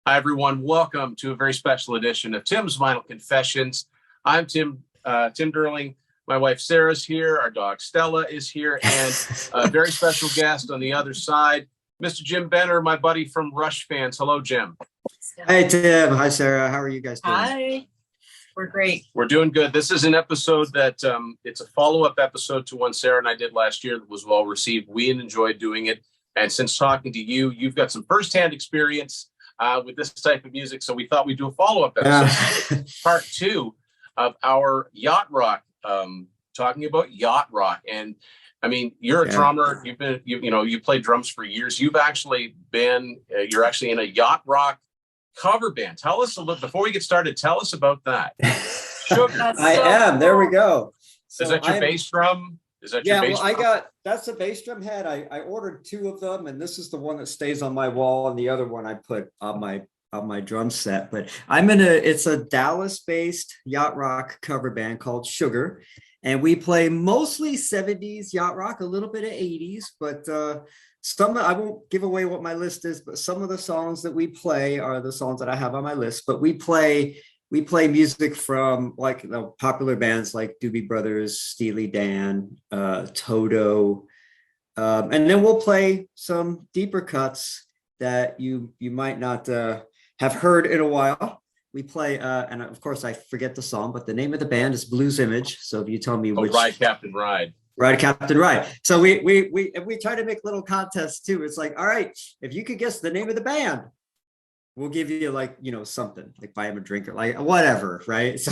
Hi, everyone. Welcome to a very special edition of Tim's Vinyl Confessions. I'm Tim Durling. My wife Sarah's here. Our dog Stella is here, and a very special guest on the other side, Mr. Jim Benner, my buddy from RushFans. Hello, Jim. Hi, Tim. Hi, Sarah. How are you guys doing? Hi. We're great. We're doing good. This is an episode that it's a follow-up episode to one Sarah and I did last year that was well received. We enjoyed doing it, and since talking to you, you've got some firsthand experience with this type of music, so we thought we'd do a follow-up episode, part 2 of our Yacht Rock, talking about Yacht Rock. And I mean, you're a drummer. You played drums for years. You've actually been, you're actually in a Yacht Rock cover band. Tell us a little, before we get started, tell us about that. There we go. So is that your bass drum? Is that your bass drum? That's the bass drum head. I ordered 2 of them, and this is the one that stays on my wall, and the other one I put on my drum set. But it's a Dallas-based Yacht Rock cover band called Sugar, and we play mostly 70s Yacht Rock, a little bit of 80s, but I won't give away what my list is, but some of the songs that we play are the songs that I have on my list. But we play music from like popular bands like Doobie Brothers, Steely Dan, Toto, and then we'll play some deeper cuts that you might not have heard in a while. We play, and of course I forget the song, but the name of the band is Blues Image. So if you tell me which, Ride Captain Ride. Ride Captain Ride. So we try to make little contests too. It's like, all right, if you could guess the name of the band, we'll give you something, like buy him a drink or like whatever, right? So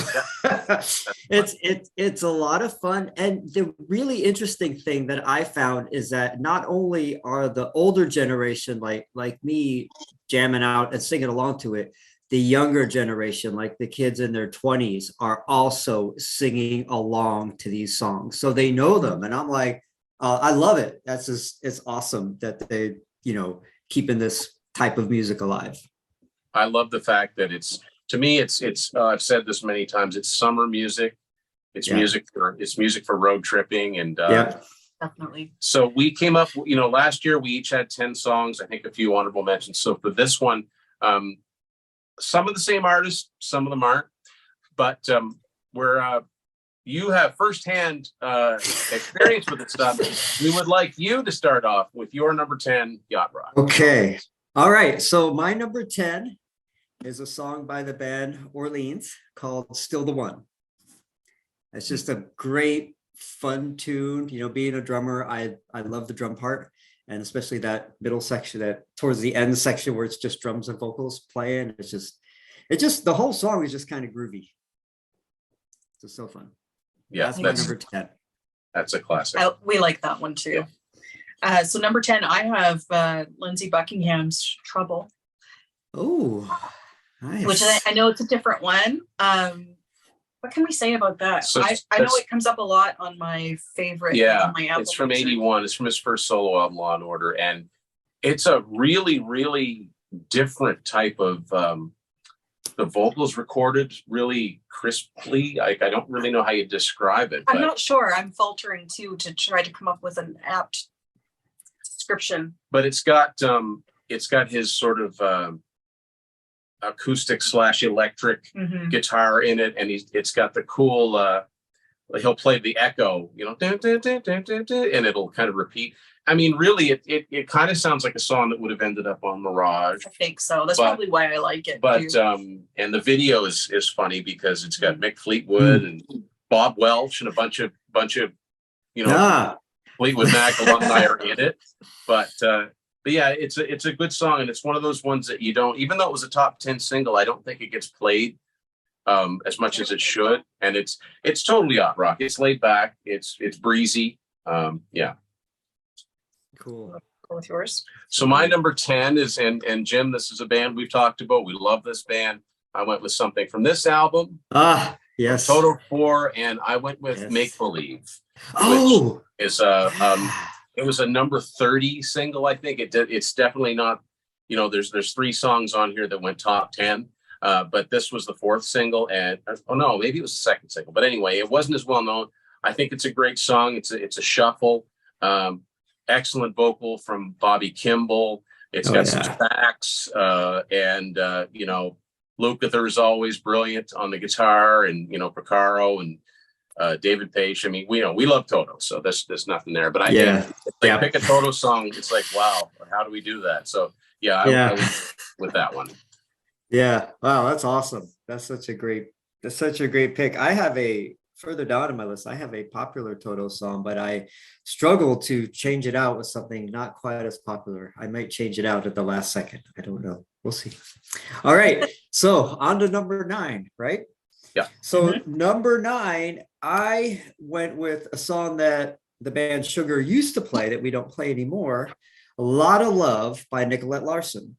it's a lot of fun. And the really interesting thing that I found is that not only are the older generation like me jamming out and singing along to it, the younger generation, like the kids in their 20s, are also singing along to these songs. So they know them. And I'm like, I love it. It's awesome that they, keeping this type of music alive. I love the fact that it's I've said this many times, it's summer music. It's music for road tripping. And definitely. So we came up, last year we each had 10 songs, I think a few honorable mentions. So for this one, some of the same artists, some of them aren't, but you have firsthand experience with this stuff. We would like you to start off with your number 10, Yacht Rock. Okay. All right. So my number 10 is a song by the band Orleans called Still the One. It's just a great, fun tune. Being a drummer, I love the drum part. And especially that middle section, that towards the end section where it's just drums and vocals playing. It's just the whole song is just kind of groovy. It's just so fun. Yeah, that's my number 10. That's a classic. We like that one too. So number 10, I have Lindsey Buckingham's Trouble. Oh, nice. Which I know it's a different one. What can we say about that? So I know it comes up a lot on my favorite. Yeah, my album. It's from 81. It's from his first solo album, Law and Order. And it's a really, really different type of, the vocals recorded really crisply. I don't really know how you describe it. I'm not sure. I'm faltering too to try to come up with an apt description. But it's got his sort of acoustic / electric guitar in it, and it's got the cool he'll play the echo, dun, dun, dun, dun, dun, dun, and it'll kind of repeat. I mean, really, it kind of sounds like a song that would have ended up on Mirage. I think so. That's probably why I like it. But and the video is funny because it's got Mick Fleetwood and Bob Welch and a bunch of Fleetwood Mac alumni are in it. But yeah, it's a good song, and it's one of those ones that you don't, even though it was a top 10 single, I don't think it gets played as much as it should. And it's totally Yacht Rock. It's laid back. It's breezy. Yeah. Cool. Go with yours. So my number 10 is, and Jim, this is a band we've talked about. We love this band. I went with something from this album. Yes. Total 4, and I went with Make Believe. Oh, is it was a number 30 single, I think. It's definitely not, there's 3 songs on here that went top 10. But this was the 4th single, and maybe it was the 2nd single. But anyway, it wasn't as well known. I think it's a great song. It's a shuffle. Excellent vocal from Bobby Kimball. It's Oh, got some yeah. sax, and you know, Lukather is always brilliant on the guitar, and you know, Porcaro and David Page. I mean, we love Toto, so there's nothing there. But Yeah. like Yeah. pick a Toto song. It's like, wow, how do we do that? So yeah, I Yeah. went with that one. Yeah. Wow, that's awesome. That's such a great pick. I have a further down in my list, I have a popular Toto song, but I struggle to change it out with something not quite as popular. I might change it out at the last second. I don't know. We'll see. All right. So on to number 9, right? Yeah. So number 9, I went with a song that the band Sugar used to play that we don't play anymore. A Lot of Love by Nicolette Larson.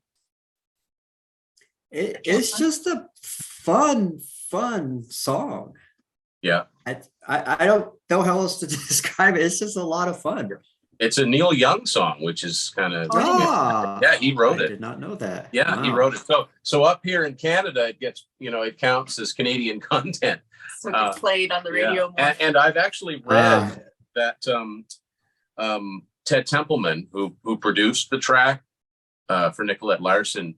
It's just a fun song. Yeah. I don't know how else to describe it. It's just a lot of fun. It's a Neil Young song, which is kind of Yeah, he wrote it. I did not know that. Yeah, he wrote it. So up here in Canada, it gets, you know, it counts as Canadian content. So it gets played on the radio more. And I've actually read that Ted Templeman, who produced the track for Nicolette Larson,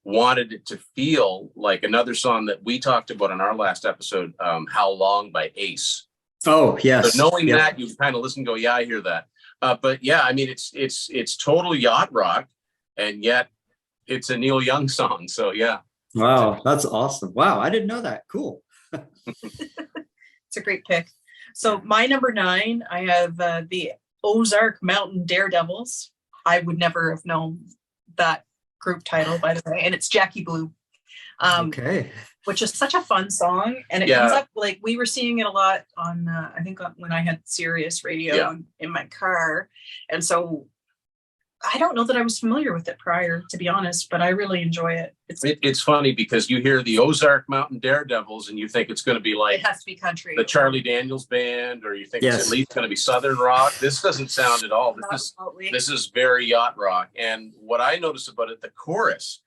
wanted it to feel like another song that we talked about in our last episode, How Long by Ace. Oh, yes. So knowing that, you kind of listen and go, yeah, I hear that. But yeah, I mean, it's total yacht rock, and yet it's a Neil Young song. So yeah. Wow, that's awesome. Wow, I didn't know that. Cool. It's a great pick. So my number 9, I have the Ozark Mountain Daredevils. I would never have known that group title, by the way, and it's Jackie Blue. Okay. Which is such a fun song, and it comes up, like, we were seeing it a lot on I think when I had Sirius radio in my car, and so I don't know that I was familiar with it prior, to be honest, but I really enjoy it. It's funny because you hear the Ozark Mountain Daredevils and you think it's going to be like, it has to be country, the Charlie Daniels Band, or you think it's at least going to be Southern rock. This doesn't sound at all. This is very yacht rock. And what I notice about it, the chorus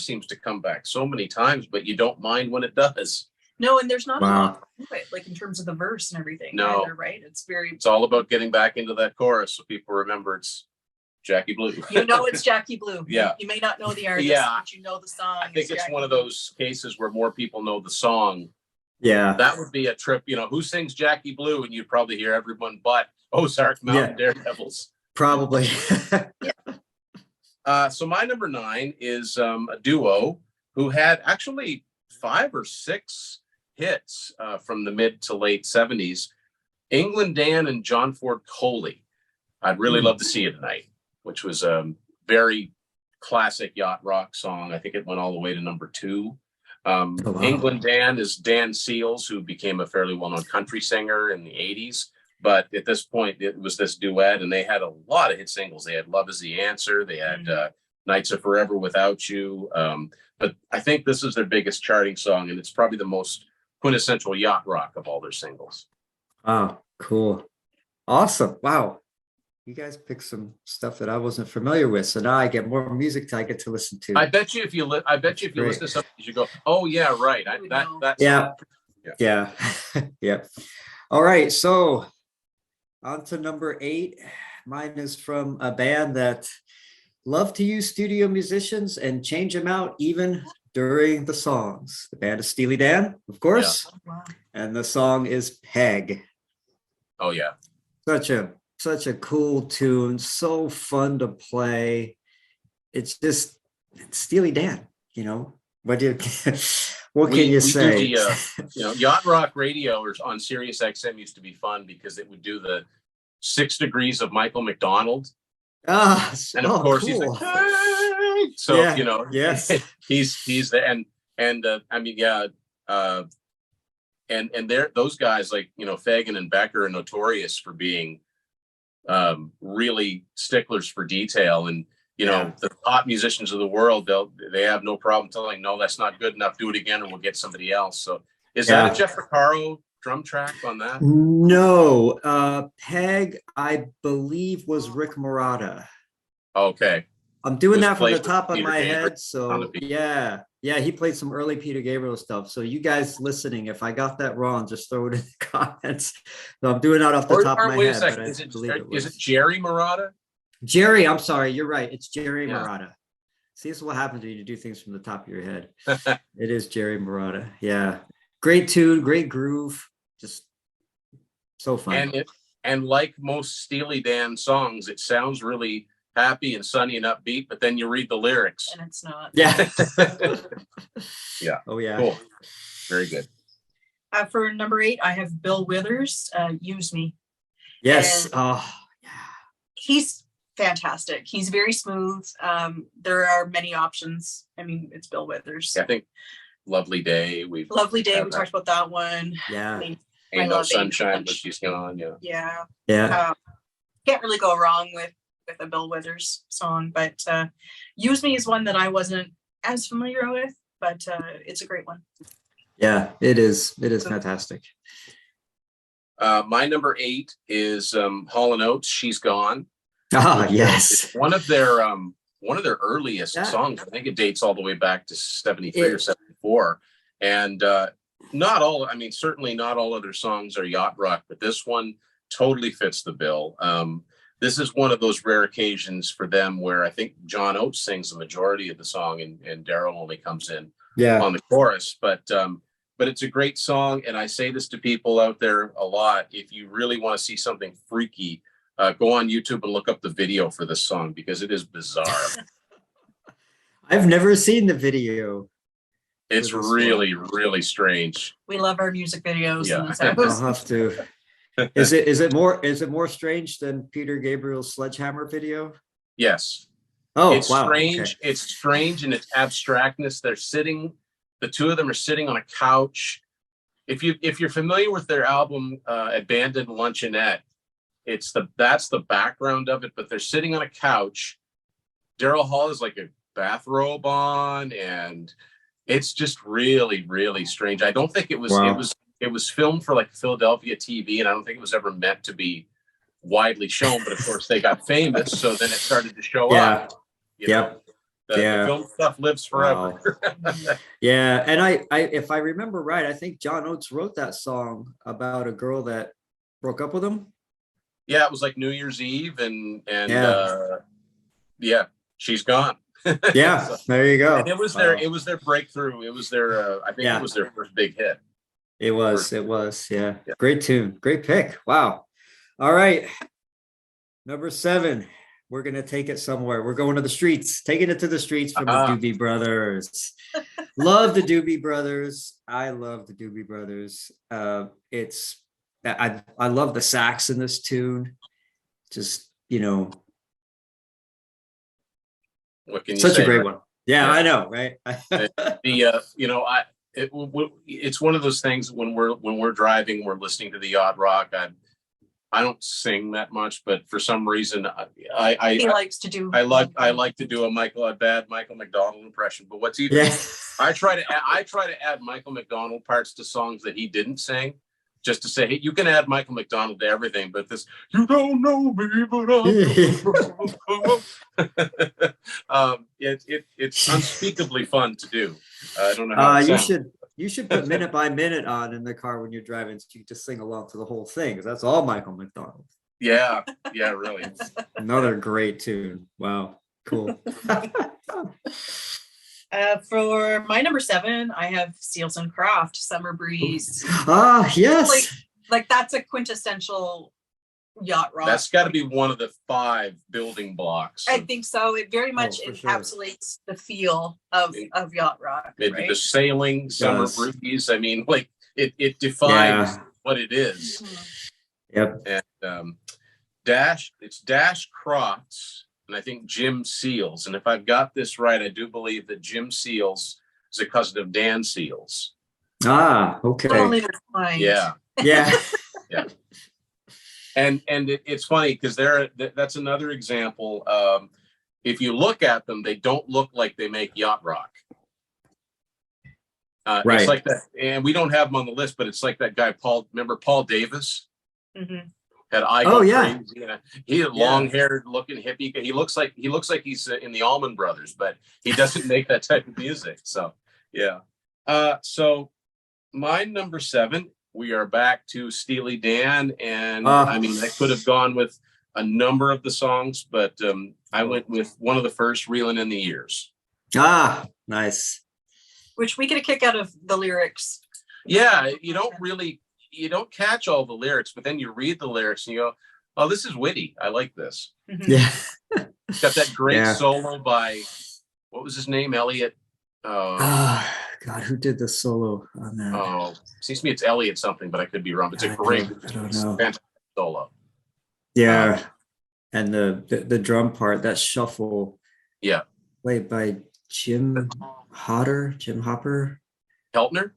seems to come back so many times, but you don't mind when it does. No, and there's not a lot to it, like in terms of the verse and everything. No, either, right? It's all about getting back into that chorus so people remember it's Jackie Blue. You know it's Jackie Blue. Yeah. You may not know the artist, but you know the song. I think it's one of those cases where more people know the song. Yeah. That would be a trip. You know, who sings Jackie Blue? And you'd probably hear everyone but Ozark Mountain Daredevils. Probably. So my number 9 is a duo who had actually 5 or 6 hits from the mid to late 70s. England Dan and John Ford Coley. I'd really love to see you tonight, which was a very classic yacht rock song. I think it went all the way to number 2. England Dan is Dan Seals, who became a fairly well-known country singer in the 80s. But at this point, it was this duet, and they had a lot of hit singles. They had Love Is the Answer. They had Nights Are Forever Without You. But I think this is their biggest charting song, and it's probably the most quintessential yacht rock of all their singles. Wow, cool. Awesome. Wow. You guys picked some stuff that I wasn't familiar with, so now I get more music I get to listen to. I bet you if you listen to something, you should go, "Oh yeah, right." Yeah. All right, so on to number 8. Mine is from a band that love to use studio musicians and change them out even during the songs. The band is Steely Dan, of course, and the song is Peg. Oh yeah, such a cool tune, so fun to play. It's Steely Dan, you know. What can you say? Yacht Rock Radio or on Sirius XM used to be fun because it would do the 6 Degrees of Michael McDonald. And of course cool. He's like, hey! So yes, he's the and they're those guys like Fagan and Becker are notorious for being really sticklers for detail, and the top musicians of the world, they have no problem telling, no, that's not good enough, do it again and we'll get somebody else. So is that a Jeff Porcaro drum track on that? No, Peg, I believe, was Rick Marotta. Okay. I'm doing that from the top of my head. So yeah, he played some early Peter Gabriel stuff. So you guys listening, if I got that wrong, just throw it in the comments. So I'm doing that off the top of my head. Is it Jerry Marotta? Jerry, I'm sorry, you're right. It's Jerry Yeah. Marotta. See, this is what happens when you do things from the top of your head. It is Jerry Marotta. Yeah. Great tune, great groove. Just so fun. And like most Steely Dan songs, it sounds really happy and sunny and upbeat, but then you read the lyrics. And it's not. Yeah. Yeah. Oh, yeah. Cool. Very good. For number 8, I have Bill Withers, Use Me. Yes. And oh, yeah. He's fantastic. He's very smooth. There are many options. I mean, it's Bill Withers. Yeah, I think Lovely Day. Lovely Day. We talked about that one. Yeah. Ain't No Sunshine, but she's gone. Yeah. Yeah. Yeah. Can't really go wrong with a Bill Withers song, but Use Me is one that I wasn't as familiar with, but it's a great one. Yeah, it is. It is fantastic. My number 8 is Hall & Oates, She's Gone. Ah, yes. It's one of their earliest songs. I think it dates all the way back to 73 or 74. And certainly not all other songs are yacht rock, but this one totally fits the bill. This is one of those rare occasions for them where I think John Oates sings the majority of the song and Daryl only comes in on the chorus. But it's a great song. And I say this to people out there a lot. If you really want to see something freaky, go on YouTube and look up the video for this song because it is bizarre. I've never seen the video. It's really, really strange. We love our music videos. Yeah. In this house. I'll have to. Is it more strange than Peter Gabriel's Sledgehammer video? Yes. Oh, it's wow. strange. Okay. It's strange in its abstractness. The two of them are sitting on a couch. If you're familiar with their album Abandoned Luncheonette, that's the background of it, but they're sitting on a couch. Daryl Hall has like a bathrobe on, and it's just really, really strange. I don't think it was it was filmed for like Philadelphia TV, and I don't think it was ever meant to be widely shown, but of course they got famous, so then it started to show up. The film stuff lives forever. Wow. Yeah, and I if I remember right, I think John Oates wrote that song about a girl that broke up with him. Yeah, it was like New Year's Eve, and she's gone. Yeah, so, there you go. And it was their breakthrough. It was their I think it was their first big hit. It was. Yeah. Great tune. Great pick. Wow. All right. Number 7. We're going to take it somewhere. We're going to the streets, taking it to the streets from the Doobie Brothers. Love the Doobie Brothers. I love the Doobie Brothers. I love the sax in this tune. Just, what can you such say, a great right? one. Yeah, I know, right? It's one of those things when we're driving, we're listening to the Yacht Rock. I don't sing that much, but for some reason, he likes to do. I like to do a bad Michael McDonald impression. But what's even, I try to add Michael McDonald parts to songs that he didn't sing, just to say, hey, you can add Michael McDonald to everything, but this, you don't know me, but it's unspeakably fun to do. I don't know how you should put Minute by Minute on in the car when you're driving, so you just sing along to the whole thing, because that's all Michael McDonald. Yeah, really. Another great tune. Wow, cool. For my number 7, I have Seals and Croft, Summer Breeze. Ah, yes. Like that's a quintessential yacht rock. That's got to be one of the 5 building blocks. I think so. It very much encapsulates the feel of yacht rock. The sailing, Summer Breeze. I mean, like it defines what it is. Yep. And it's Dash Crofts, and I think Jim Seals. And if I've got this right, I do believe that Jim Seals is a cousin of Dan Seals. Ah, okay. Yeah. Yeah. Yeah. And it's funny because that's another example. If you look at them, they don't look like they make yacht rock. Right. It's like that, and we don't have them on the list, but it's like that guy Remember Paul Davis? Mm-hmm. Had crazy. He had long-haired looking hippie. He looks like he's in the Allman Brothers, but he doesn't make that type of music. So yeah. So my number 7. We are back to Steely Dan, and I mean, I could have gone with a number of the songs, but I went with one of the first, Reelin' in the Years. Ah, nice. Which we get a kick out of the lyrics. Yeah, you don't catch all the lyrics, but then you read the lyrics and you go, oh, this is witty. I like this. Mm-hmm. Yeah. Got that great solo by, what was his name? Elliot. God, who did the solo on that? Oh, seems to me it's Elliot something, but I could be wrong. It's a great, I don't know. fantastic solo. Yeah, and the drum part, that shuffle. Yeah, played by Jim Hopper. Keltner.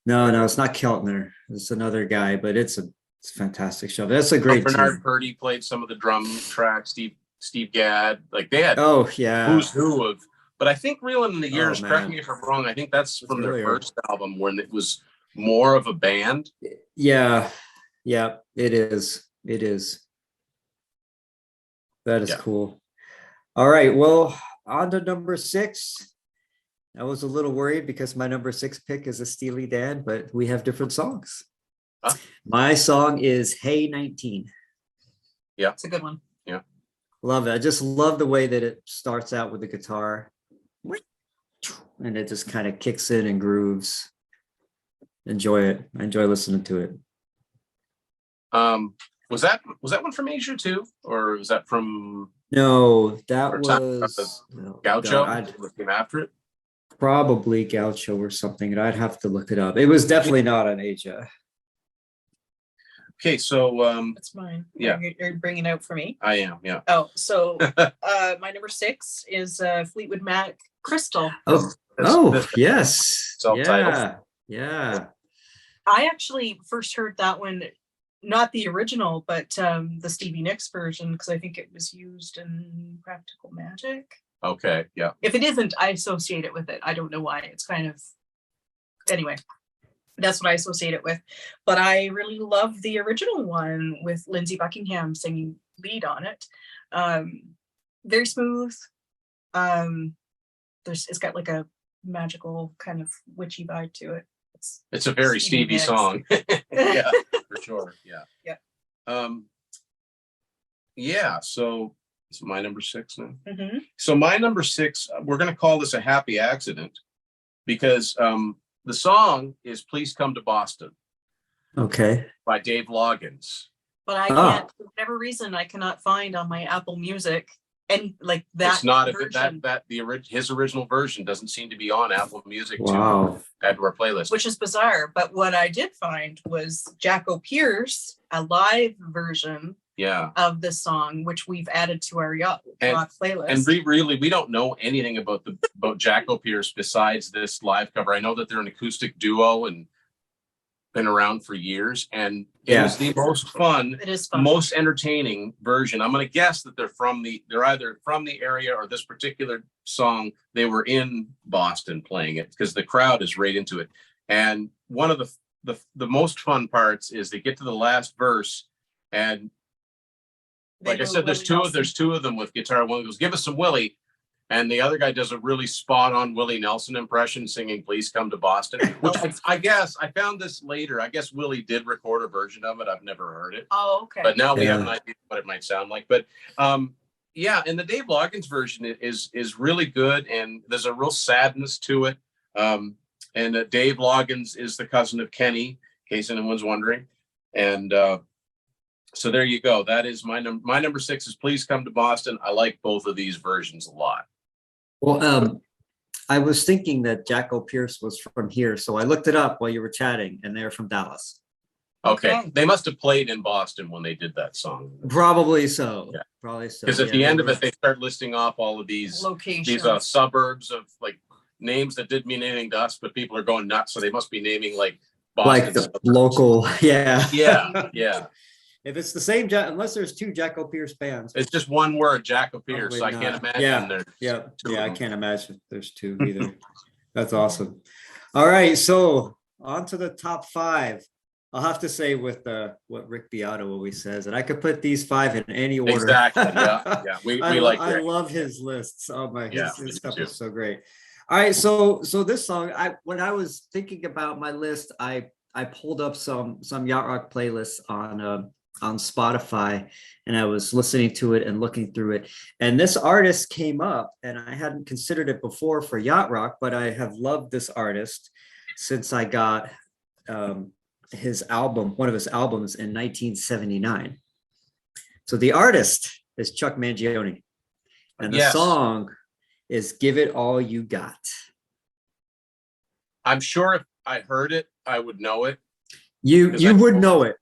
No, it's not Keltner. It's another guy, but it's a fantastic show. That's a great Bernard Purdy played some of the drum tracks. Steve Gadd, like they had who's who of. But I think Reelin' in the Years, correct me if I'm wrong, I think that's from their first album when it was more of a band. Yeah, it is. That is cool. All right, well, on to number 6. I was a little worried because my number 6 pick is a Steely Dan, but we have different songs. My song is Hey 19. Yeah, it's a good one. Yeah, love it. I just love the way that it starts out with the guitar. And it just kind of kicks in and grooves. Enjoy it. I enjoy listening to it. Was that one from Asia too, or was that from? No, that was Gaucho. Came after it. Probably Gaucho or something, and I'd have to look it up. It was definitely not on Asia. Okay, so that's mine. Yeah, you're bringing it out for me. I am. Yeah. Oh, so my number 6 is Fleetwood Mac, Crystal. Yes. Self-titled. Yeah. I actually first heard that one, not the original, but the Stevie Nicks version, because I think it was used in Practical Magic. Okay, yeah. If it isn't, I associate it with it. I don't know why. It's kind of, anyway, that's what I associate it with. But I really love the original one with Lindsey Buckingham singing lead on it. Very smooth. It's got like a magical kind of witchy vibe to it. It's a very Stevie song. Yeah, for sure. Yeah. Yeah. So it's my number 6 now. Mm-hmm. So my number 6, we're going to call this a happy accident because the song is "Please Come to Boston." Okay. By Dave Loggins. But I can't, for whatever reason, I cannot find on my Apple Music any like that. It's not version. His original version doesn't seem to be on Apple Music to add to our playlist, which is bizarre. But what I did find was Jacko Pierce, a live version of this song, which we've added to our Yacht Rock playlist. And we don't know anything about Jacko Pierce besides this live cover. I know that they're an acoustic duo and been around for years, and it was the most fun, most entertaining version. I'm going to guess that they're either from the area, or this particular song they were in Boston playing it, because the crowd is right into it. And one of the most fun parts is they get to the last verse, and like I said, there's two of them with guitar. One goes, "Give us some Willie," and the other guy does a really spot on Willie Nelson impression singing "Please Come to Boston," which I guess I found this later. I guess Willie did record a version of it. I've never heard it. Oh, okay. But now we have an idea what it might sound like. But and the Dave Loggins version is really good, and there's a real sadness to it. And Dave Loggins is the cousin of Kenny, in case anyone's wondering. And so there you go. That is my number 6 is "Please Come to Boston." I like both of these versions a lot. Well, I was thinking that Jacko Pierce was from here, so I looked it up while you were chatting, and they're from Dallas. Okay. They must have played in Boston when they did that song. Probably so. Yeah. Probably so. Because at the end of it, they start listing off all of these locations, these suburbs of like names that didn't mean anything to us, but people are going nuts. So they must be naming like Boston, like the local. Yeah. Yeah. If it's the same, unless there's 2 Jacko Pierce bands, it's just one word, Jacko Pierce. So I can't imagine. I can't imagine there's 2 either. That's awesome. All right, so on to the top 5. I'll have to say with what Rick Beato always says, and I could put these 5 in any order. Exactly. Yeah. We like Rick. I love his lists. Oh my, his stuff is so great. All right, so this song, when I was thinking about my list, I pulled up some Yacht Rock playlists on Spotify, and I was listening to it and looking through it. And this artist came up, and I hadn't considered it before for Yacht Rock, but I have loved this artist since I got his album, one of his albums in 1979. So the artist is Chuck Mangione, and the song is Give It All You Got. I'm sure if I heard it, I would know it. You would know it.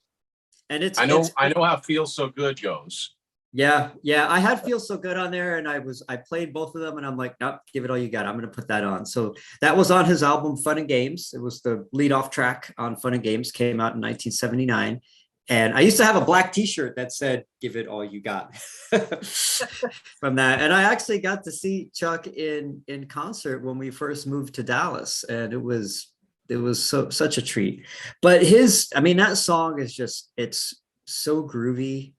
And I know how Feel So Good goes. Yeah. I had Feel So Good on there, and I played both of them, and I'm like, nope, Give It All You Got. I'm gonna put that on. So that was on his album Fun and Games. It was the lead off track on Fun and Games, came out in 1979. And I used to have a black t-shirt that said, Give It All You Got from that. And I actually got to see Chuck in concert when we first moved to Dallas. And it was such a treat. But that song is just, it's so groovy.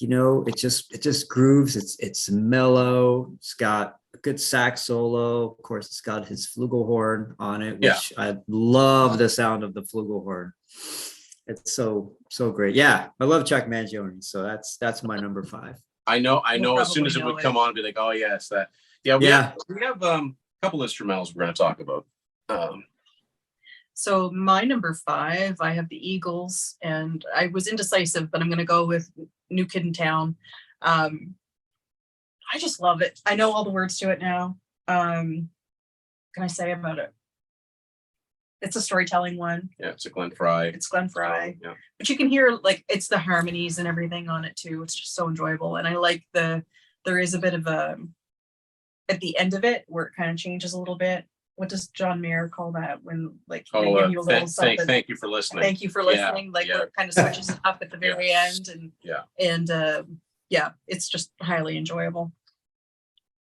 You know, it just grooves. It's mellow. It's got a good sax solo. Of course, it's got his flugelhorn on it, which I love the sound of the flugelhorn. It's so great. Yeah, I love Chuck Mangione. So that's my number 5. I know. As soon as it would come on, I'd be like, oh yes, that. Yeah, we have a couple instrumentals we're going to talk about. So my number 5, I have the Eagles, and I was indecisive, but I'm going to go with New Kid in Town. I just love it. I know all the words to it now. Can I say about it? It's a storytelling one. Yeah, it's Glenn Frey. Yeah. But you can hear, like, it's the harmonies and everything on it too. It's just so enjoyable. And I like there is a bit of at the end of it where it kind of changes a little bit. What does John Mayer call that when, like, they give you a little something? Thank you for listening. Thank you for listening. Where it kind of switches it up at the very end. And it's just highly enjoyable.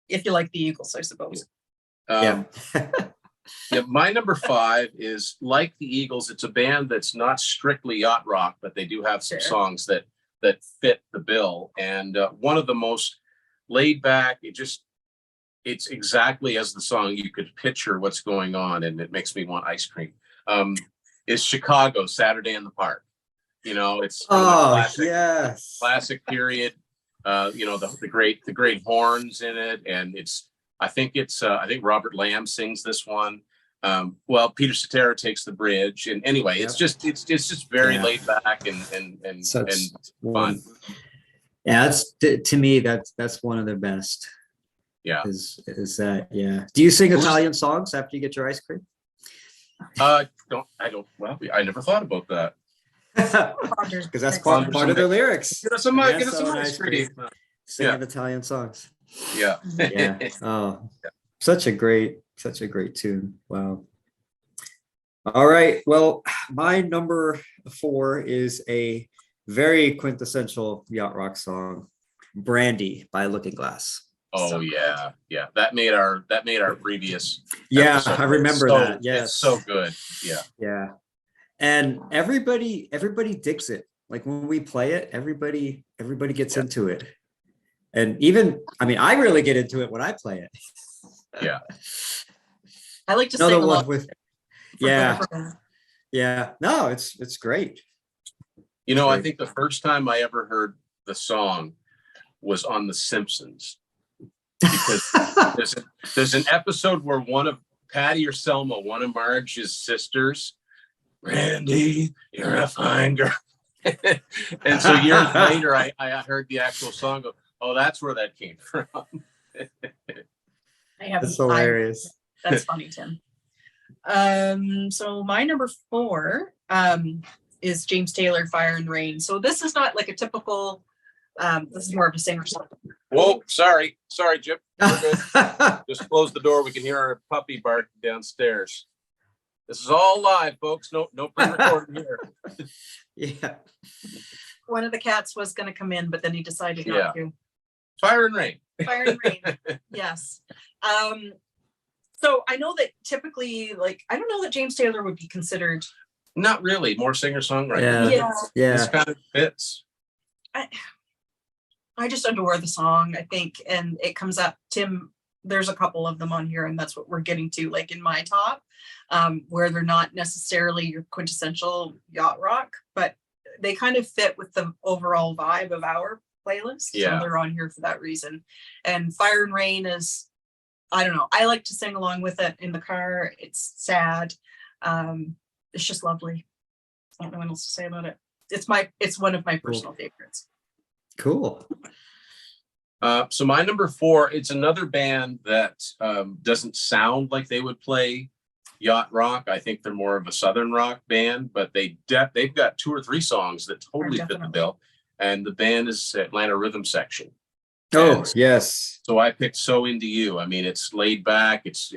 If you like the Eagles, I suppose. My number 5 is like the Eagles. It's a band that's not strictly yacht rock, but they do have some songs that fit the bill. And one of the most laid back, it's exactly as the song you could picture what's going on, and it makes me want ice cream. Is Chicago, Saturday in the Park. You know, it's classic period. The great horns in it, and I think Robert Lamb sings this one. Peter Cetera takes the bridge, and anyway, it's just very laid back and fun. Yeah, that's to me that's one of the best. Yeah, is that? Yeah. Do you sing Italian songs after you get your ice cream? I never thought about that. Because that's part of the lyrics. Get us some ice cream. Singing Italian songs. Yeah. Oh, such a great tune. Wow. All right. Well, my number 4 is a very quintessential yacht rock song, Brandy by Looking Glass. Oh yeah. That made our previous. Episode. I remember that. Yes. It's so good. Yeah. And everybody digs it. Like when we play it, everybody gets into it. And even, I really get into it when I play it. Yeah. I like to sing along with. Yeah. No, it's great. I think the first time I ever heard the song was on The Simpsons, because there's an episode where one of Patty or Selma, one of Marge's sisters, Randy, you're a fine girl. And so years later, I heard the actual song. Oh, that's where that came from. That's hilarious. That's funny, Tim. So my number 4 is James Taylor, Fire and Rain. So this is not like a typical, this is more of a singer song. Whoa, sorry, Jip. We're good. Just close the door. We can hear our puppy bark downstairs. This is all live, folks. No pre-recording here. Yeah. One of the cats was going to come in, but then he decided not to. Fire and Rain. Fire and Rain. Yes. So I know that typically, I don't know that James Taylor would be considered. Not really. More singer-songwriter. Yeah. This kind of fits. I just adore the song, I think. And it comes up, Tim, there's a couple of them on here, and that's what we're getting to, like in my top, where they're not necessarily your quintessential yacht rock, but they kind of fit with the overall vibe of our playlist. Yeah. So they're on here for that reason. And Fire and Rain is, I don't know, I like to sing along with it in the car. It's sad. It's just lovely. I don't know what else to say about it. It's one of my personal favorites. Cool. So my number 4, it's another band that doesn't sound like they would play yacht rock. I think they're more of a southern rock band, but they've got 2 or 3 songs that totally fit the bill. And the band is Atlanta Rhythm Section. Oh, yes. So I picked So Into You. I mean, it's laid back. It's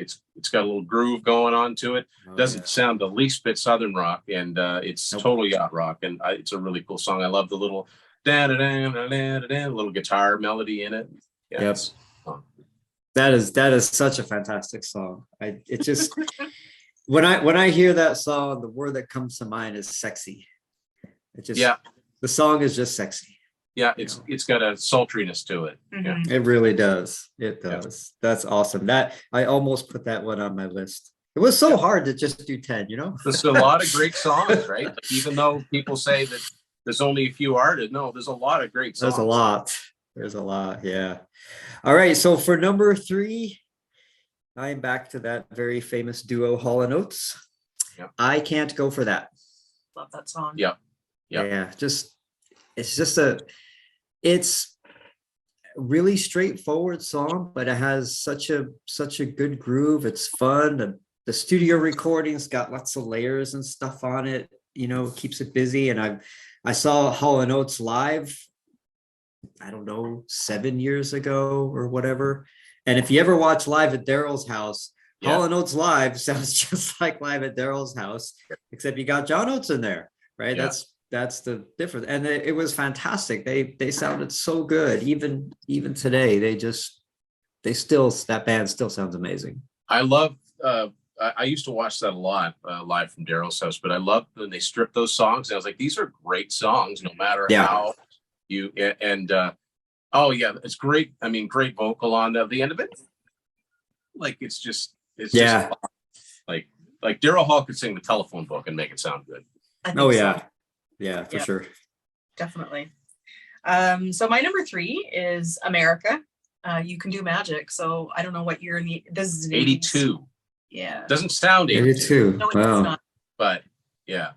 got a little groove going on to it. Doesn't sound the least bit southern rock, and it's total yacht rock. And it's a really cool song. I love the little little guitar melody in it. Yeah, yep. That is such a fantastic song. It just when I hear that song, the word that comes to mind is sexy. It just the song is just sexy. Yeah, it's got a sultriness to it. Mm-hmm. Yeah. It really does. It does. Yeah. That's awesome. That I almost put that one on my list. It was so hard to just do 10, you know? There's a lot of great songs, right? Like, even though people say that there's only a few artists, no, there's a lot of great songs. There's a lot. Yeah. All right. So for number 3, I'm back to that very famous duo Hall & Oates. Yep. I Can't Go For That. Love that song. Yeah. Yeah. It's really straightforward song, but it has such a good groove. It's fun. The studio recordings got lots of layers and stuff on it, you know, keeps it busy. And I saw Hall & Oates live, I don't know, 7 years ago or whatever. And if you ever watch live at Daryl's house, Hall & Oates live sounds just like live at Daryl's house, except you got John Oates in there, right? Yeah. That's the difference. And it was fantastic. They sounded so good. Even today, that band still sounds amazing. I love, I used to watch that a lot live from Daryl's house, but I love when they stripped those songs. And I was like, these are great songs, no matter how you, it's great. I mean, great vocal on the end of it. Like, it's just like Daryl Hall could sing the Telephone Book and make it sound good. Oh yeah. So. Yeah, for sure. Definitely. So my number 3 is America. You Can Do Magic. So I don't know what year this is. 82. Yeah. Doesn't sound 82. No, it does not. But yeah.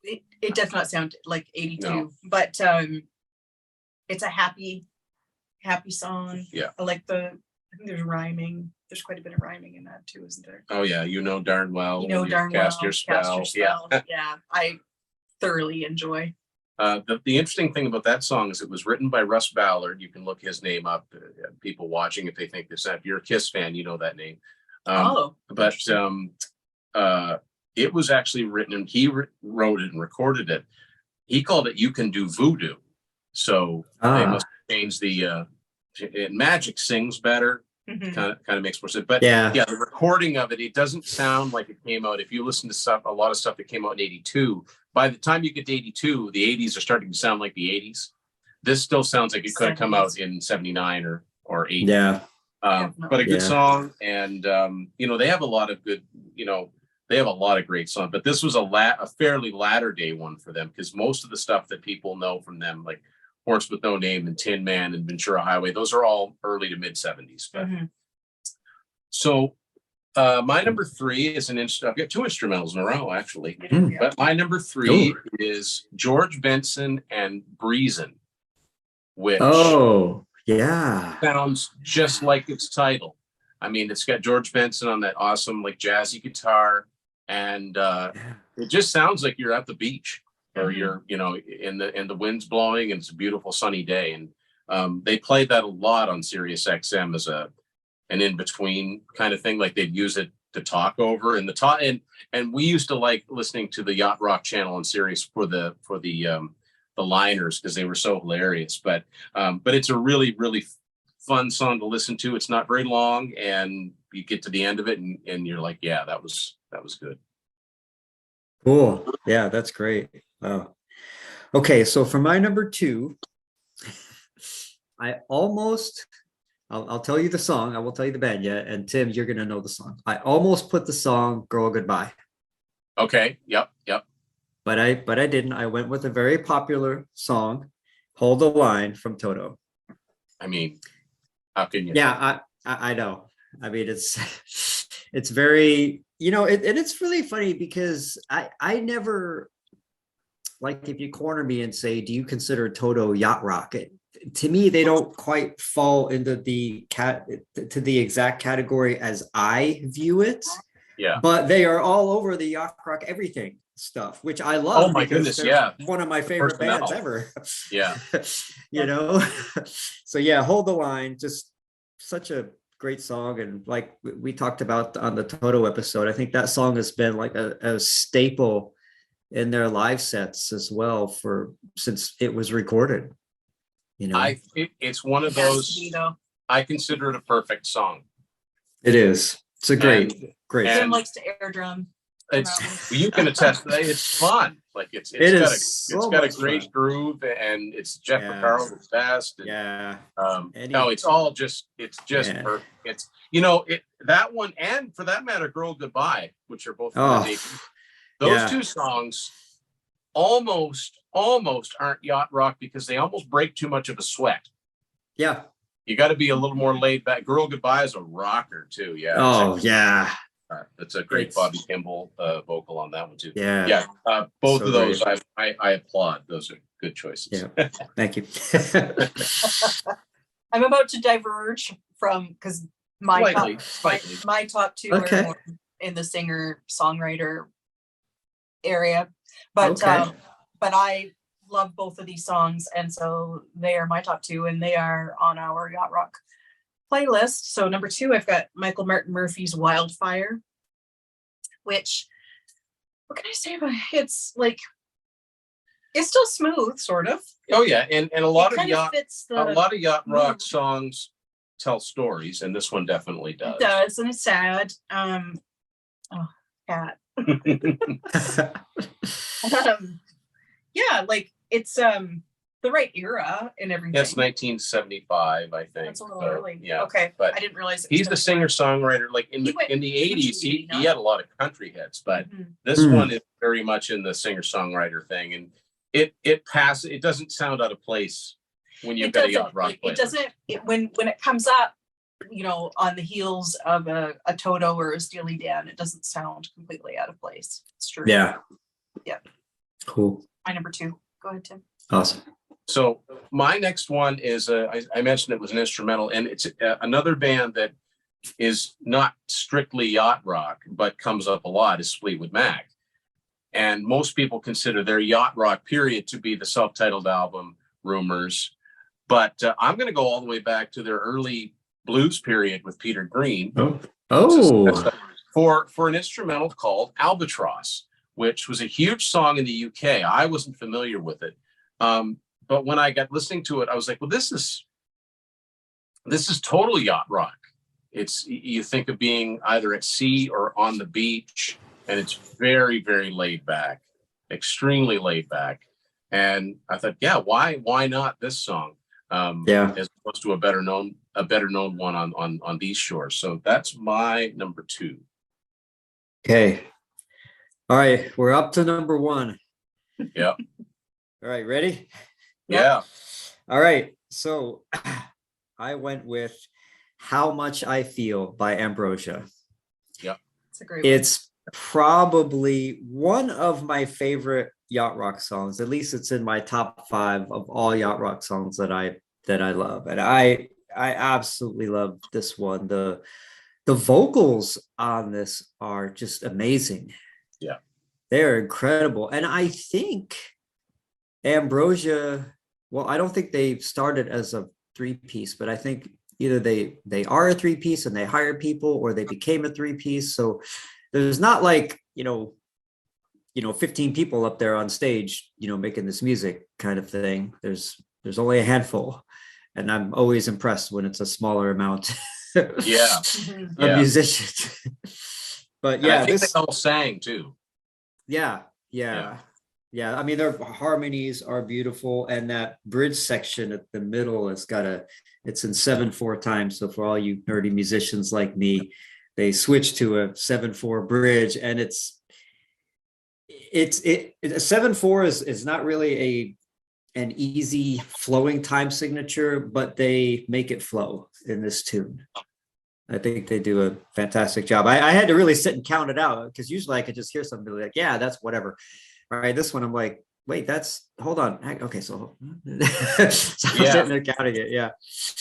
It does not sound like 82. No. But it's a happy song. Yeah. I think there's rhyming. There's quite a bit of rhyming in that too, isn't there? Oh yeah, you know darn well. Cast your spell. Yeah. Yeah. I thoroughly enjoy. The interesting thing about that song is it was written by Russ Ballard. You can look his name up. People watching, if they think this, if you're a Kiss fan, you know that name. But it was actually written, and he wrote it and recorded it. He called it "You Can Do Voodoo." So they must change the Magic sings better. Mm-hmm. Kind of makes more sense. But the recording of it doesn't sound like it came out. If you listen to a lot of stuff that came out in 82, by the time you get to 82, the 80s are starting to sound like the 80s. This still sounds like it could have come out in 79 or 80. Yeah. But a good song. And, they have a lot of good, they have a lot of great songs. But this was a fairly latter day one for them, because most of the stuff that people know from them, like Horse with No Name and Tin Man and Ventura Highway, those are all early to mid 70s. But so my number 3 is I've got 2 instrumentals in a row, actually. But my number 3 is George Benson and Breezin', which sounds just like its title. I mean, it's got George Benson on that awesome, like, jazzy guitar, and it just sounds like you're at the beach. Or you're, and the wind's blowing and it's a beautiful sunny day. And they played that a lot on Sirius XM as an in-between kind of thing. Like, they'd use it to talk over and we used to like listening to the Yacht Rock channel on Sirius for the liners, because they were so hilarious. But it's a really, really fun song to listen to. It's not very long, and you get to the end of it and you're like, yeah, that was good. Cool. Yeah, that's great. Oh, okay. So for my number 2, I'll tell you the song. I will tell you the band yet. And Tim, you're going to know the song. I almost put the song Girl Goodbye. Okay. Yep. but I didn't. I went with a very popular song, "Hold the Line" from Toto. I mean, how can you? Yeah, I know. I mean, it's very, and it's really funny because I never, like, if you corner me and say, do you consider Toto yacht rock? To me, they don't quite fall into the to the exact category as I view it. Yeah. But they are all over the yacht rock everything stuff, which I Oh love my because goodness, they're yeah. one of my favorite bands ever. Yeah. You know? So yeah, Hold the Line, just such a great song. And like we talked about on the Toto episode, I think that song has been like a staple in their live sets as well since it was recorded. It's one of those, I consider it a perfect song. It is. It's a great. Tim likes to air drum. You can attest to that. It's fun. Like it's got a great groove, and it's Jeff Porcaro the best. No, it's all just perfect. It's that one, and for that matter, Girl Goodbye, which are both those two songs almost aren't yacht rock because they almost break too much of a sweat. Yeah. You got to be a little more laid back. Girl Goodbye is a rocker too. Yeah. Oh yeah. That's a great Bobby Kimball vocal on that one too. Yeah. Both of those, I applaud. Those are good choices. Yeah. Thank you. I'm about to diverge from because my top two are more in the singer songwriter area, but I love both of these songs, and so they are my top two, and they are on our Yacht Rock playlist. So number two, I've got Michael Martin Murphy's Wildfire, which, what can I say about it? It's like, it's still smooth, sort of. Oh yeah, and a lot of yacht rock songs tell stories, and this one definitely does. It does, and it's sad. Cat. Yeah, like it's the right era and everything. That's 1975, I think. That's a little early. Yeah. Okay. But I didn't realize he's the singer-songwriter. Like in the 80s, he had a lot of country hits, but this one is very much in the singer-songwriter thing. And it passes, it doesn't sound out of place when you've got a yacht rock playlist. It doesn't, when it comes up, on the heels of a Toto or a Steely Dan, it doesn't sound completely out of place. It's true. Yeah. Yeah. Cool. My number two. Go ahead, Tim. Awesome. So my next one is, I mentioned it was an instrumental, and it's another band that is not strictly yacht rock, but comes up a lot, is Fleetwood Mac. And most people consider their yacht rock period to be the self-titled album, Rumors. But I'm going to go all the way back to their early blues period with Peter Green. For an instrumental called Albatross, which was a huge song in the UK. I wasn't familiar with it. But when I got listening to it, I was like, well, this is total yacht rock. You think of being either at sea or on the beach, and it's very, very laid back, extremely laid back. And I thought, yeah, why not this song? As opposed to a better known one on these shores. So that's my number two. Okay. All right, we're up to number one. Yeah. All right, ready? Yeah. All right. So I went with How Much I Feel by Ambrosia. Yeah. It's a great one. It's probably one of my favorite yacht rock songs. At least it's in my top 5 of all yacht rock songs that I love. And I absolutely love this one. The vocals on this are just amazing. Yeah. They're incredible. And I think Ambrosia, well, I don't think they started as a 3-piece, but I think either they are a 3-piece and they hire people, or they became a 3-piece. So there's not like, 15 people up there on stage, making this music kind of thing. There's only a handful. And I'm always impressed when it's a smaller amount of musicians. But yeah, I think they all sang too. Yeah. I mean, their harmonies are beautiful, and that bridge section at the middle it's in 7/4 time. So for all you nerdy musicians like me, they switch to a 7/4 bridge, and a 7/4 is not really an easy flowing time signature, but they make it flow in this tune. I think they do a fantastic job. I had to really sit and count it out, because usually I could just hear something like, yeah, that's whatever. All right, this one I'm like, wait, hold on. Okay, so, so I'm sitting there counting it. Yeah,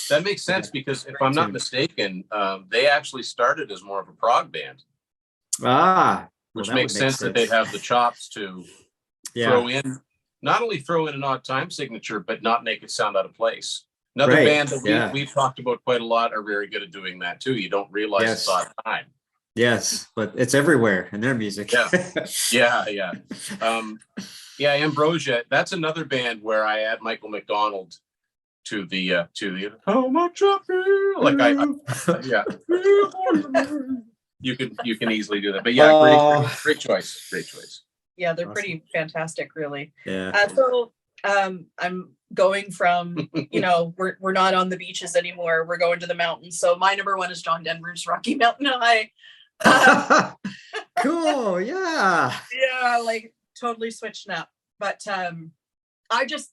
that makes sense, because if I'm not mistaken, they actually started as more of a prog band. Which makes sense that they'd have the chops to not only throw in an odd time signature, but not make it sound out of place. Another band that we've talked about quite a lot are very good at doing that too. You don't realize it's odd time. Yes, but it's everywhere in their music. Yeah. Ambrosia. That's another band where I add Michael McDonald to the how much I feel like you can easily do that. But yeah, great choice. Yeah, they're pretty fantastic, really. Yeah. So I'm going from, we're not on the beaches anymore. We're going to the mountains. So my number one is John Denver's Rocky Mountain High. Cool. Yeah. Yeah, like totally switching up. But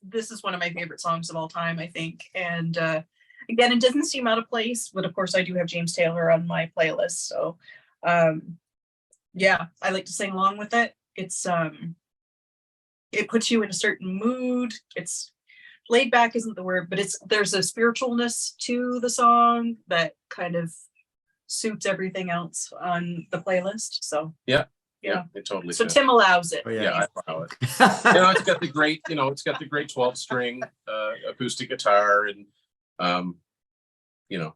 this is one of my favorite songs of all time, I think. And again, it doesn't seem out of place, but of course I do have James Taylor on my playlist. So I like to sing along with it. It's it puts you in a certain mood. It's laid back isn't the word, but there's a spiritualness to the song that kind of suits everything else on the playlist. So yeah, it totally. So Tim allows it. Oh, yeah, I allow it. It's got the great, it's got the great 12-string acoustic guitar, and yeah.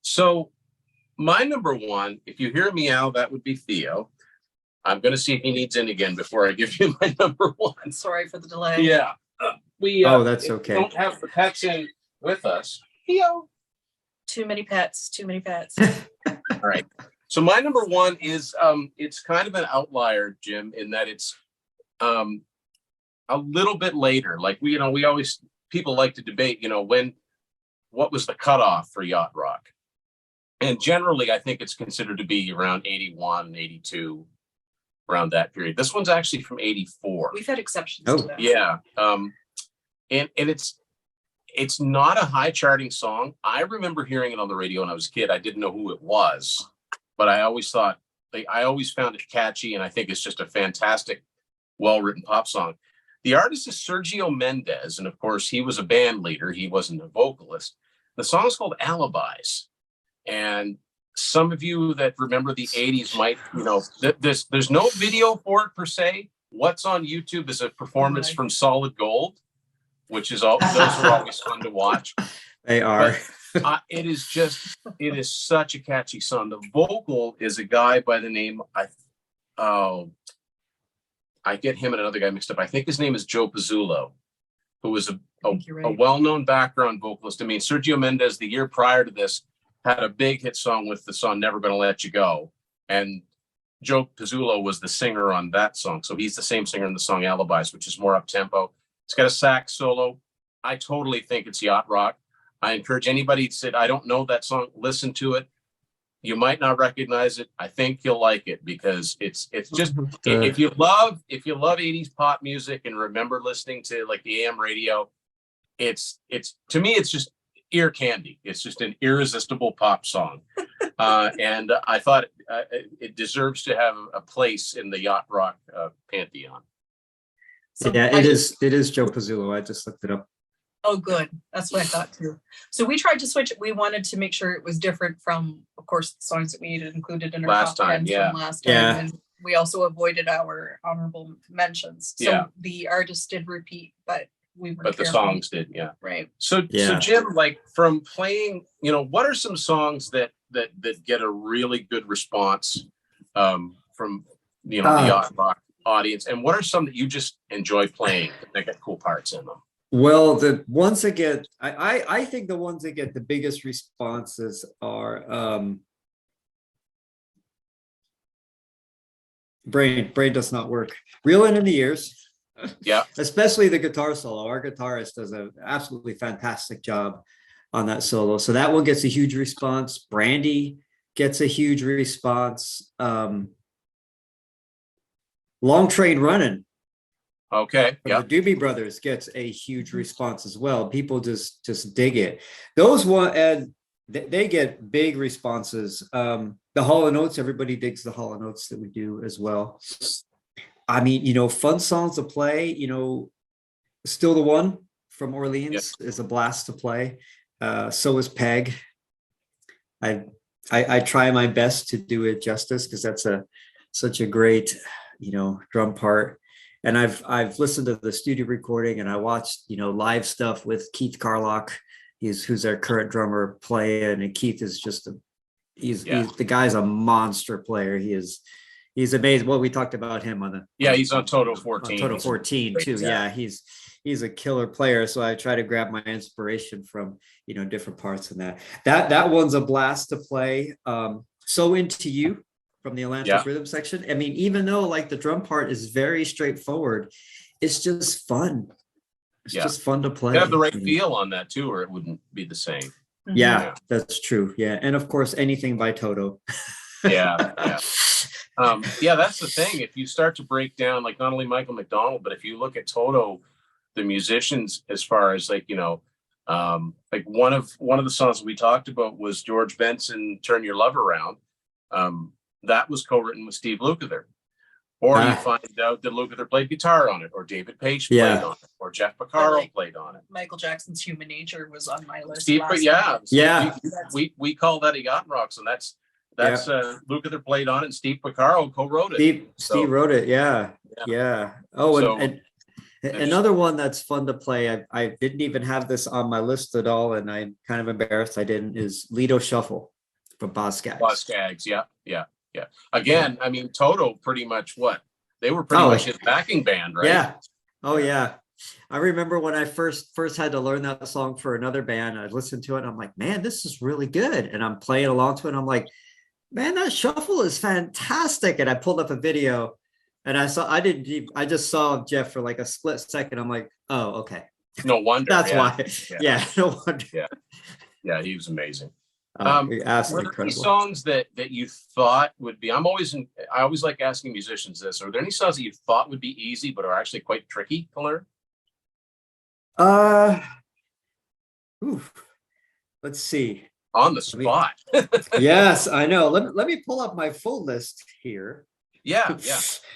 So my number one, if you hear meow, that would be Theo. I'm going to see if he needs in again before I give you my number one. Sorry for the delay. Yeah. That's okay. Don't have the pets in with us. Theo. Too many pets. All right. So my number one is, it's kind of an outlier, Jim, in that it's a little bit later. Like people like to debate, what was the cutoff for Yacht Rock? And generally, I think it's considered to be around 81, 82, around that period. This one's actually from 84. We've had exceptions to that. Yeah. And it's not a high charting song. I remember hearing it on the radio when I was a kid. I didn't know who it was, but I always found it catchy, and I think it's just a fantastic, well-written pop song. The artist is Sergio Mendes, and of course, he was a band leader. He wasn't a vocalist. The song is called Alibis. And some of you that remember the 80s might, there's no video for it per se. What's on YouTube is a performance from Solid Gold, which is those are always fun to watch. They are. But, it is such a catchy song. The vocal is a guy by the name, I get him and another guy mixed up. I think his name is Joe Pizzullo, who was a well-known background vocalist. I mean, Sergio Mendes, the year prior to this, had a big hit song with the song Never Gonna Let You Go. And Joe Pizzullo was the singer on that song. So he's the same singer in the song Alibis, which is more up-tempo. It's got a sax solo. I totally think it's Yacht Rock. I encourage anybody to say, I don't know that song, listen to it. You might not recognize it. I think you'll like it, because it's just, if you love 80s pop music and remember listening to like the AM radio, it's to me, it's just ear candy. It's just an irresistible pop song. And I thought it deserves to have a place in the Yacht Rock pantheon. So it is Joe Pizzullo. I just looked it up. Oh, good. That's what I thought too. So we tried to switch it. We wanted to make sure it was different from, of course, the songs that we had included in our top 10 from last time. Yeah. And we also avoided our honorable mentions. So the artist did repeat, but the songs did, right. So Jim, like, from playing, what are some songs that get a really good response from the Yacht Rock audience, and what are some that you just enjoy playing that get cool parts in them? Well, the ones that get, I think the ones that get the biggest responses are brain does not work. Reeling in the Years. Yeah. Especially the guitar solo. Our guitarist does an absolutely fantastic job on that solo. So that one gets a huge response. Brandy gets a huge response. Long Train Running Okay. from Yeah. the Doobie Brothers gets a huge response as well. People just dig it. Those one, and they get big responses. The Hall and Oates, everybody digs the Hall and Oates that we do as well. I mean, fun songs to play, Still the One from Orleans is a blast to play. So is Peg. I try my best to do it justice because that's such a great, drum part. And I've listened to the studio recording, and I watched, live stuff with Keith Carlock. Who's our current drummer playing, and Keith is just he's the guy's a monster player. He's amazing. Well, we talked about him on the he's on Toto 14. On Toto 14 too. Yeah, he's a killer player. So I try to grab my inspiration from different parts in that. That one's a blast to play. So Into You from the Atlantic Rhythm section. I mean, even though like the drum part is very straightforward, it's just fun. It's just fun to play. You have the right feel on that too, or it wouldn't be the same. Yeah, that's true. Yeah, and of course, anything by Toto. Yeah. That's the thing. If you start to break down, like not only Michael McDonald, but if you look at Toto, the musicians, as far as like like one of the songs we talked about was George Benson, "Turn Your Love Around." That was co-written with Steve Lukather. Or you find out that Lukather played guitar on it, or David Page played on it, or Jeff Porcaro played on it. Michael Jackson's "Human Nature" was on my list. We call that a Yacht Rock, and that's Lukather played on it, and Steve Porcaro co-wrote it. Steve wrote it. Yeah. Oh, and another one that's fun to play. I didn't even have this on my list at all, and I'm kind of embarrassed I didn't. Is Lido Shuffle from Boz Scaggs. Boz Scaggs, yeah. Again, I mean, Toto pretty much they were pretty much his backing band, right? Yeah. Oh yeah. I remember when I first had to learn that song for another band. I listened to it and I'm like, man, this is really good. And I'm playing along to it. And I'm like, man, that shuffle is fantastic. And I pulled up a video and I just saw Jeff for like a split second. I'm like, oh, okay. No wonder. That's why. Yeah. No wonder. Yeah, he was amazing. Were there any songs that you thought would be? I always like asking musicians this. Are there any songs that you thought would be easy but are actually quite tricky to learn? Let's see. On the spot. Yes, I know. Let me pull up my full list here. Yeah. This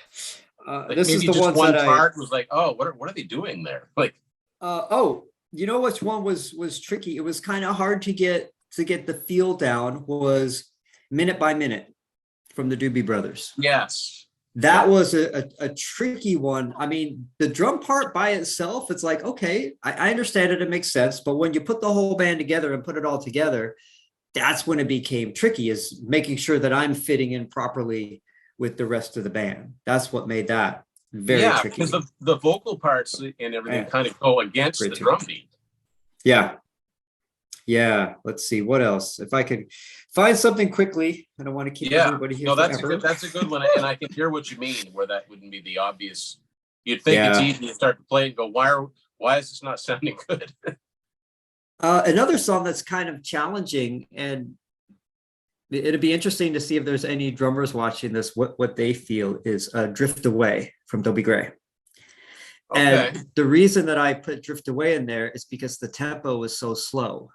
is the one that part was like, oh, what are they doing there? Like, you know which one was tricky? It was kind of hard to get the feel down. Was Minute by Minute from the Doobie Brothers. Yes. That was a tricky one. I mean, the drum part by itself, it's like, okay, I understand it. It makes sense. But when you put the whole band together and put it all together, that's when it became tricky, is making sure that I'm fitting in properly with the rest of the band. That's what made that very tricky. Because the vocal parts and everything kind of go against the drum beat. Yeah. Let's see what else. If I could find something quickly, I don't want to keep everybody here. No, that's a good one, and I can hear what you mean. Where that wouldn't be the obvious. You'd think it's easy to start to play and go, why is this not sounding good? Another song that's kind of challenging, and it'd be interesting to see if there's any drummers watching this, what they feel, is "Drift Away" from Dobie Gray. Okay. And the reason that I put "Drift Away" in there is because the tempo is so slow.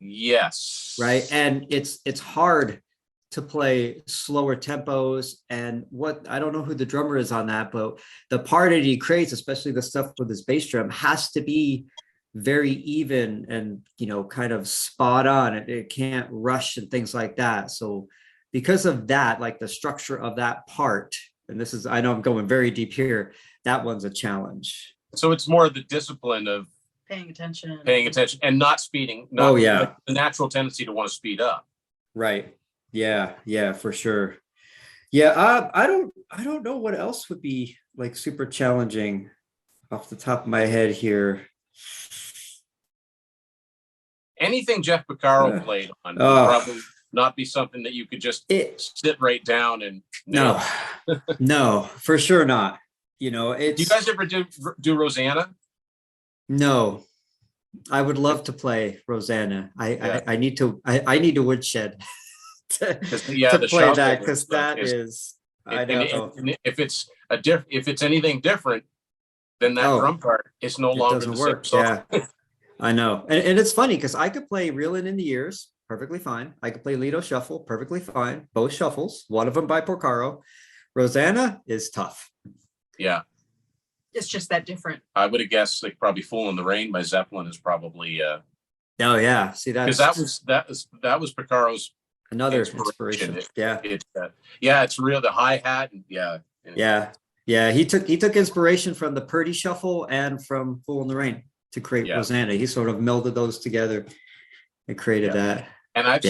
Yes. Right. And it's hard to play slower tempos. And I don't know who the drummer is on that, but the part that he creates, especially the stuff with his bass drum, has to be very even and, kind of spot on. It can't rush and things like that. So because of that, like the structure of that part, and I know I'm going very deep here, that one's a challenge. So it's more the discipline of paying attention and not speeding. The natural tendency to want to speed up. Right. Yeah, for sure. Yeah. I don't know what else would be like super challenging off the top of my head here. Anything Jeff Porcaro played on would probably not be something that you could just sit right down and no, for sure not. Do you guys ever do Rosanna? No, I would love to play Rosanna. I need to woodshed to play that, because that is I know. And if it's if it's anything different, then that drum part is no longer doesn't the work. same. Yeah, I know. And it's funny because I could play Reelin' in the Years perfectly fine. I could play Lido Shuffle perfectly fine. Both shuffles, one of them by Porcaro. Rosanna is tough. Yeah. It's just that different. I would have guessed like probably Fool in the Rain by Zeppelin is probably oh yeah. See, because that was Porcaro's another inspiration. Yeah. It's real. The hi-hat and yeah. He took inspiration from the Purdy Shuffle and from Fool in the Rain to create Rosanna. He sort of melded those together and created that. And I've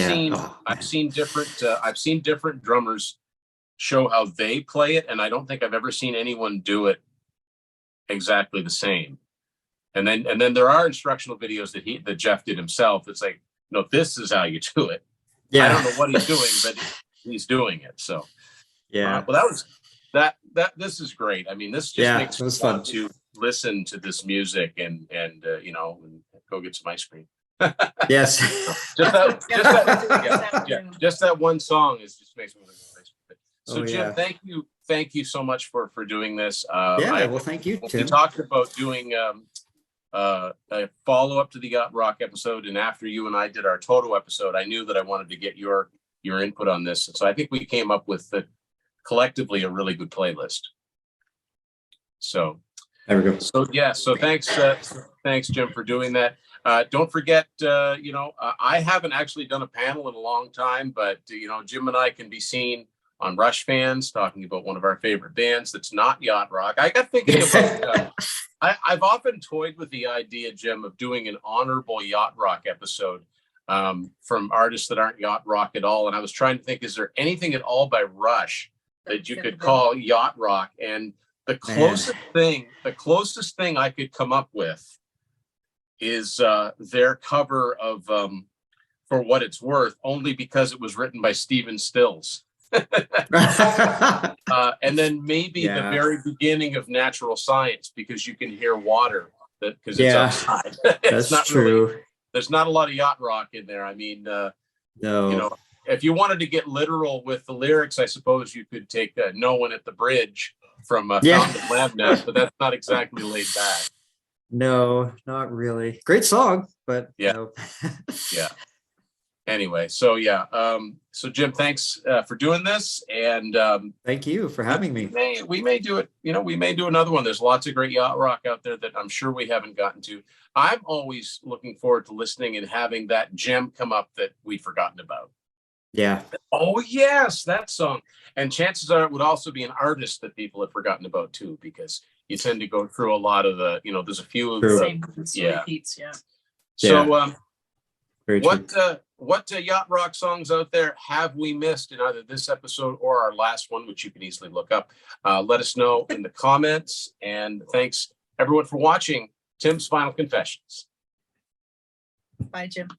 seen different drummers show how they play it, and I don't think I've ever seen anyone do it exactly the same. And then there are instructional videos that Jeff did himself. It's like, no, this is how you do it. I don't know what he's doing, but he's doing it. So well, this is great. I mean, this just makes me want to listen to this music and go get some ice cream. Yes. just that one song just makes me want to go ice cream. So Jim, thank you so much for doing this. Well, thank you, Tim. We talked about doing a follow-up to the Yacht Rock episode, and after you and I did our Toto episode, I knew that I wanted to get your input on this. So I think we came up with collectively a really good playlist. So there we go. So thanks Jim for doing that. Don't forget, I haven't actually done a panel in a long time, but Jim and I can be seen on RushFans talking about one of our favorite bands that's not Yacht Rock. I got thinking about I've often toyed with the idea, Jim, of doing an honorable Yacht Rock episode from artists that aren't Yacht Rock at all. And I was trying to think, is there anything at all by Rush that you could call Yacht Rock? And the closest thing I could come up with is their cover of For What It's Worth, only because it was written by Stephen Stills. And then maybe the very beginning of Natural Science, because you can hear water because it's outside. That's not true. There's not a lot of Yacht Rock in there. I mean, no. If you wanted to get literal with the lyrics, I suppose you could take No One at the Bridge from Fountain of Lamness, but that's not exactly laid back. No, not really. Great song, but no. Anyway, so so Jim, thanks for doing this, and thank you for having me. We may do it. We may do another one. There's lots of great Yacht Rock out there that I'm sure we haven't gotten to. I'm always looking forward to listening and having that gem come up that we've forgotten about. Yeah. Oh yes, that song. And chances are it would also be an artist that people have forgotten about too, because you tend to go through a lot of the. There's a few of the repeats. So what Yacht Rock songs out there have we missed in either this episode or our last one, which you can easily look up? Let us know in the comments. And thanks everyone for watching Tim's Final Confessions. Bye, Jim.